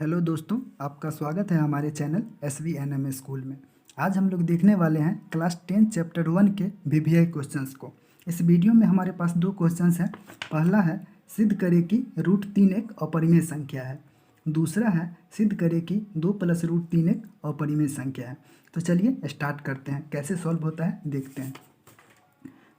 Hello दोस्तों, आपका स्वागत है हमारे चैनल SVNM स्कूल में। आज हम लोग देखने वाले हैं क्लास 10 चैप्टर 1 के VVI क्वेश्चंस को। इस वीडियो में हमारे पास दो क्वेश्चंस हैं। पहला है सिद्ध करें कि √3 एक अपरिमेय संख्या है। दूसरा है सिद्ध करें कि 2 + √3 एक अपरिमेय संख्या है। तो चलिए स्टार्ट करते हैं, कैसे सॉल्व होता है देखते हैं।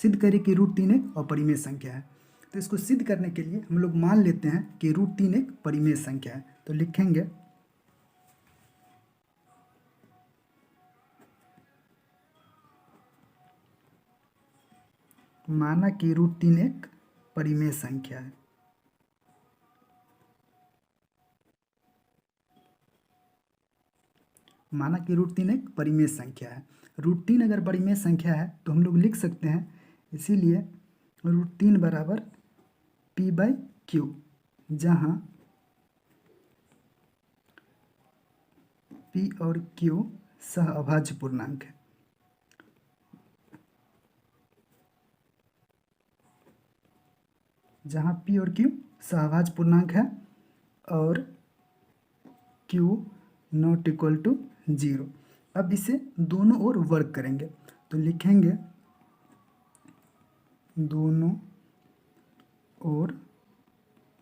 सिद्ध करें कि √3 एक अपरिमेय संख्या है। तो इसको सिद्ध करने के लिए हम लोग मान लेते हैं कि √3 एक परिमेय संख्या है। तो लिखेंगे माना कि √3 एक परिमेय संख्या है। माना कि √3 एक परिमेय संख्या है। √3 अगर परिमेय संख्या है तो हम लोग लिख सकते हैं, इसीलिए √3 बराबर P/Q, जहाँ P और Q सहअभाज्य पूर्णांक है। जहाँ P और Q सहअभाज्य पूर्णांक है और Q ≠ 0। अब इसे दोनों ओर वर्ग करेंगे तो लिखेंगे दोनों ओर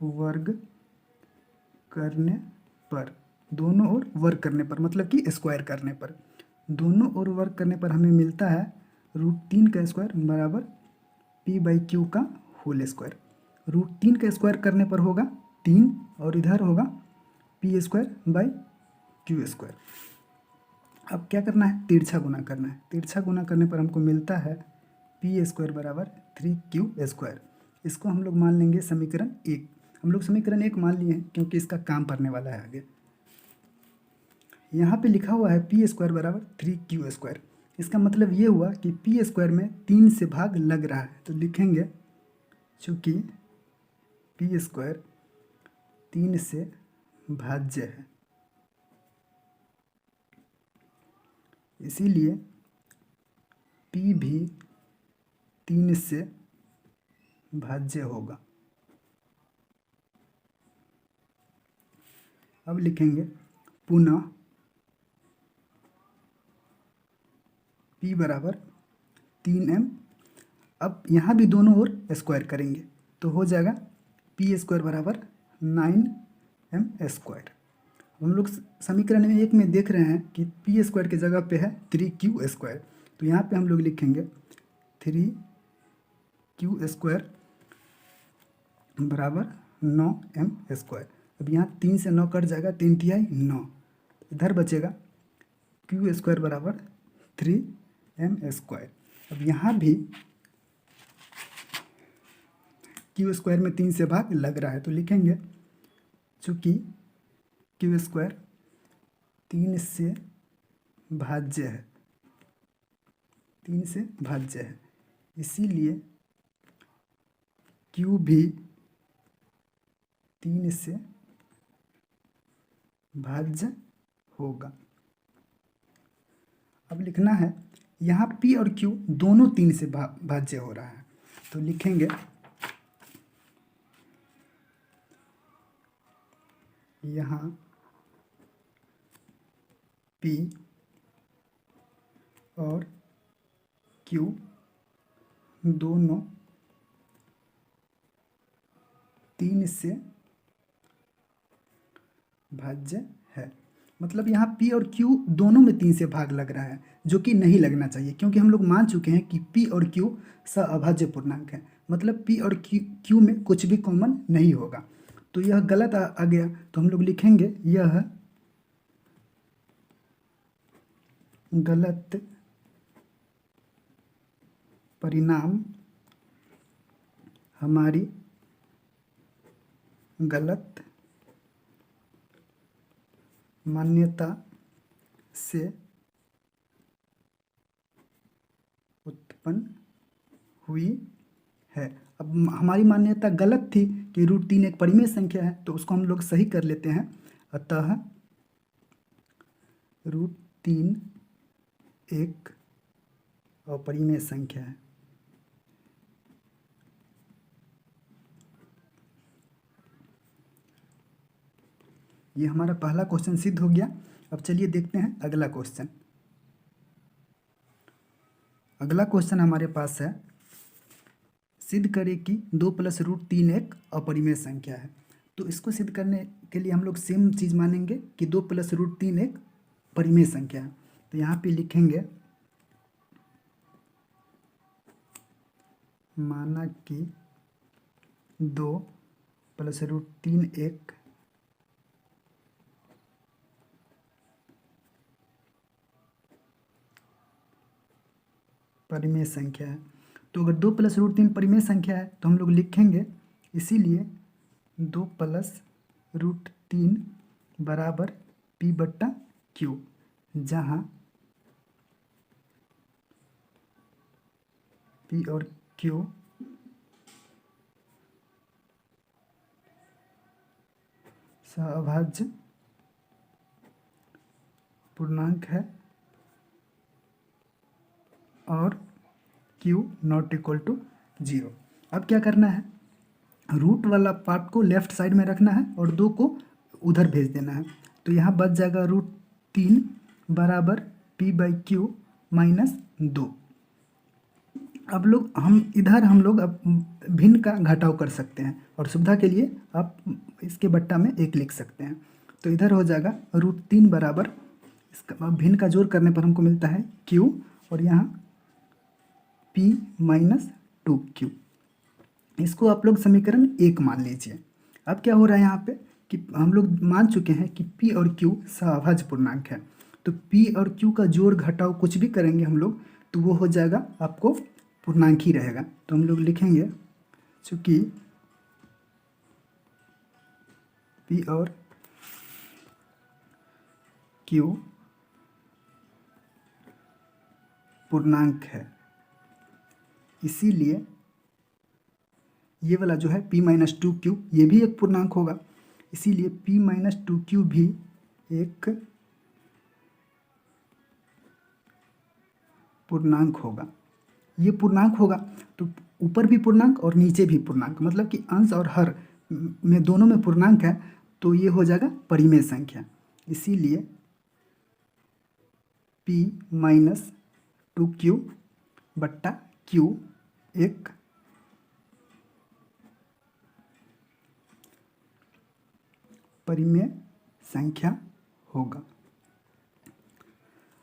वर्ग करने पर, दोनों ओर वर्ग करने पर मतलब कि स्क्वायर करने पर, दोनों ओर वर्ग करने पर हमें मिलता है √3 का स्क्वायर बराबर P/Q का होल स्क्वायर। √3 का स्क्वायर करने पर होगा 3 और इधर होगा P²/Q²। अब क्या करना है, तिरछा गुना करना है। तिरछा गुना करने पर हमको मिलता है P² बराबर 3Q²। इसको हम लोग मान लेंगे समीकरण 1। हम लोग समीकरण 1 मान लिए हैं क्योंकि इसका काम पड़ने वाला है आगे। यहाँ पे लिखा हुआ है P² बराबर 3Q²। इसका मतलब ये हुआ कि P² में 3 से भाग लग रहा है, तो लिखेंगे चूँकि P² 3 से भाज्य है, इसीलिए P भी 3 से भाज्य होगा। अब लिखेंगे पुनः P बराबर 3m। अब यहाँ भी दोनों ओर स्क्वायर करेंगे तो हो जाएगा P² बराबर 9m²। हम लोग समीकरण में 1 में देख रहे हैं कि P² की जगह पे है 3Q², तो यहाँ पे हम लोग लिखेंगे 3Q² बराबर 9m²। अब यहाँ 3 से 9 कट जाएगा, 3 तिहाई 9, इधर बचेगा Q² बराबर 3m²। अब यहाँ भी Q² में 3 से भाग लग रहा है तो लिखेंगे चूँकि Q² 3 से भाज्य है, 3 से भाज्य है, इसीलिए Q भी 3 से भाज्य होगा। अब लिखना है यहाँ P और Q दोनों 3 से भाज्य हो रहा है, तो लिखेंगे यहाँ P और Q दोनों 3 से भाज्य है। मतलब यहाँ P और Q दोनों में 3 से भाग लग रहा है, जो कि नहीं लगना चाहिए क्योंकि हम लोग मान चुके हैं कि P और Q सहअभाज्य पूर्णांक है। मतलब P और Q में कुछ भी कॉमन नहीं होगा, तो यह गलत आ गया। तो हम लोग लिखेंगे यह गलत परिणाम हमारी गलत मान्यता से उत्पन्न हुई है। अब हमारी मान्यता गलत थी कि √3 एक परिमेय संख्या है, तो उसको हम लोग सही कर लेते हैं। अतः √3 एक अपरिमेय संख्या है। ये हमारा पहला क्वेश्चन सिद्ध हो गया। अब चलिए देखते हैं अगला क्वेश्चन। अगला क्वेश्चन हमारे पास है, सिद्ध करें कि 2+√3 एक अपरिमेय संख्या है। तो इसको सिद्ध करने के लिए हम लोग सेम चीज़ मानेंगे कि 2+√3 एक परिमेय संख्या है। तो यहाँ पे लिखेंगे माना कि 2+√3 एक परिमेय संख्या है। तो अगर 2+√3 परिमेय संख्या है तो हम लोग लिखेंगे इसीलिए 2+√3 बराबर P/Q, जहाँ P और Q सहअभाज्य पूर्णांक है और Q नॉट इक्वल टू 0। अब क्या करना है, रूट वाला पार्ट को लेफ्ट साइड में रखना है और 2 को उधर भेज देना है। तो यहाँ बच जाएगा √3 बराबर P/Q -2। अब हम लोग अब भिन्न का घटाव कर सकते हैं और सुविधा के लिए आप इसके बट्टा में 1 लिख सकते हैं। तो इधर हो जाएगा √3 बराबर, इसका भिन्न का जोड़ करने पर हमको मिलता है Q और यहाँ P -2Q। इसको आप लोग समीकरण 1 मान लीजिए। अब क्या हो रहा है यहाँ पे कि हम लोग मान चुके हैं कि P और Q सहअभाज्य पूर्णांक है। तो P और Q का जोड़ घटाव कुछ भी करेंगे हम लोग तो वो हो जाएगा आपको पूर्णांक ही रहेगा। तो हम लोग लिखेंगे चूँकि P और Q पूर्णांक है, इसीलिए ये वाला जो है P -2Q ये भी एक पूर्णांक होगा, इसीलिए P -2Q भी एक पूर्णांक होगा। ये पूर्णांक होगा तो ऊपर भी पूर्णांक और नीचे भी पूर्णांक, मतलब कि अंश और हर में दोनों में पूर्णांक है, तो ये हो जाएगा परिमेय संख्या। इसीलिए P -2Q बट्टा Q एक परिमेय संख्या होगा।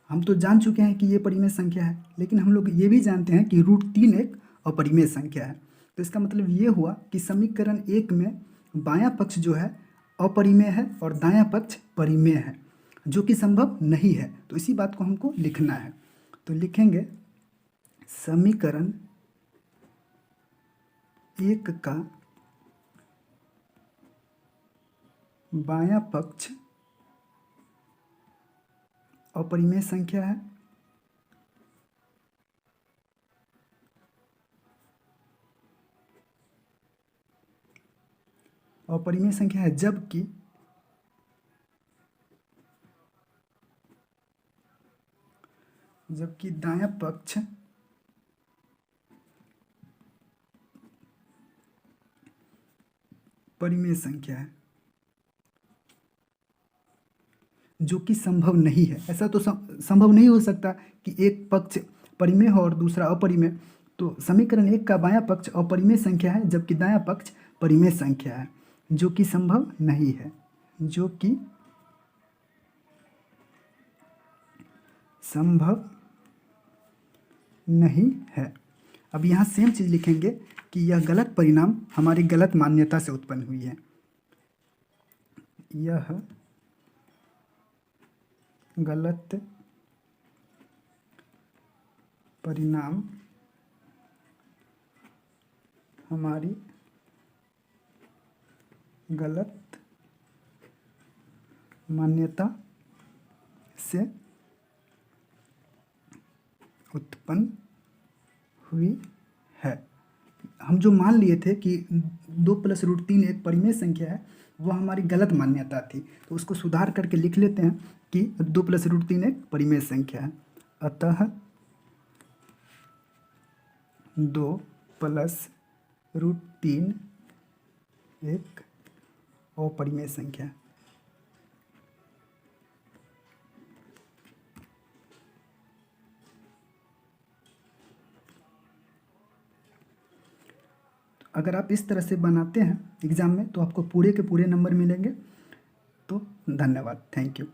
हम तो जान चुके हैं कि ये परिमेय संख्या है, लेकिन हम लोग ये भी जानते हैं कि √3 एक अपरिमेय संख्या है। तो इसका मतलब ये हुआ कि समीकरण 1 में बायां पक्ष जो है अपरिमेय है और दायां पक्ष परिमेय है, जो कि संभव नहीं है। तो इसी बात को हमको लिखना है। तो लिखेंगे समीकरण 1 का बायां पक्ष अपरिमेय संख्या है अपरिमेय संख्या है, जबकि दायां पक्ष परिमेय संख्या है, जो कि संभव नहीं है। ऐसा तो संभव नहीं हो सकता कि एक पक्ष परिमेय हो और दूसरा अपरिमेय। तो समीकरण 1 का बायां पक्ष अपरिमेय संख्या है जबकि दायां पक्ष परिमेय संख्या है, जो कि संभव नहीं है, जो कि संभव नहीं है। अब यहाँ सेम चीज़ लिखेंगे कि यह गलत परिणाम हमारी गलत मान्यता से उत्पन्न हुई है। यह गलत परिणाम हमारी गलत मान्यता से उत्पन्न हुई है। हम जो मान लिए थे कि 2+√3 एक परिमेय संख्या है, वह हमारी गलत मान्यता थी। तो उसको सुधार करके लिख लेते हैं कि 2+√3 एक परिमेय संख्या है। अतः 2+√3 एक अपरिमेय संख्या। अगर आप इस तरह से बनाते हैं एग्ज़ाम में तो आपको पूरे के पूरे नंबर मिलेंगे। तो धन्यवाद, थैंक यू।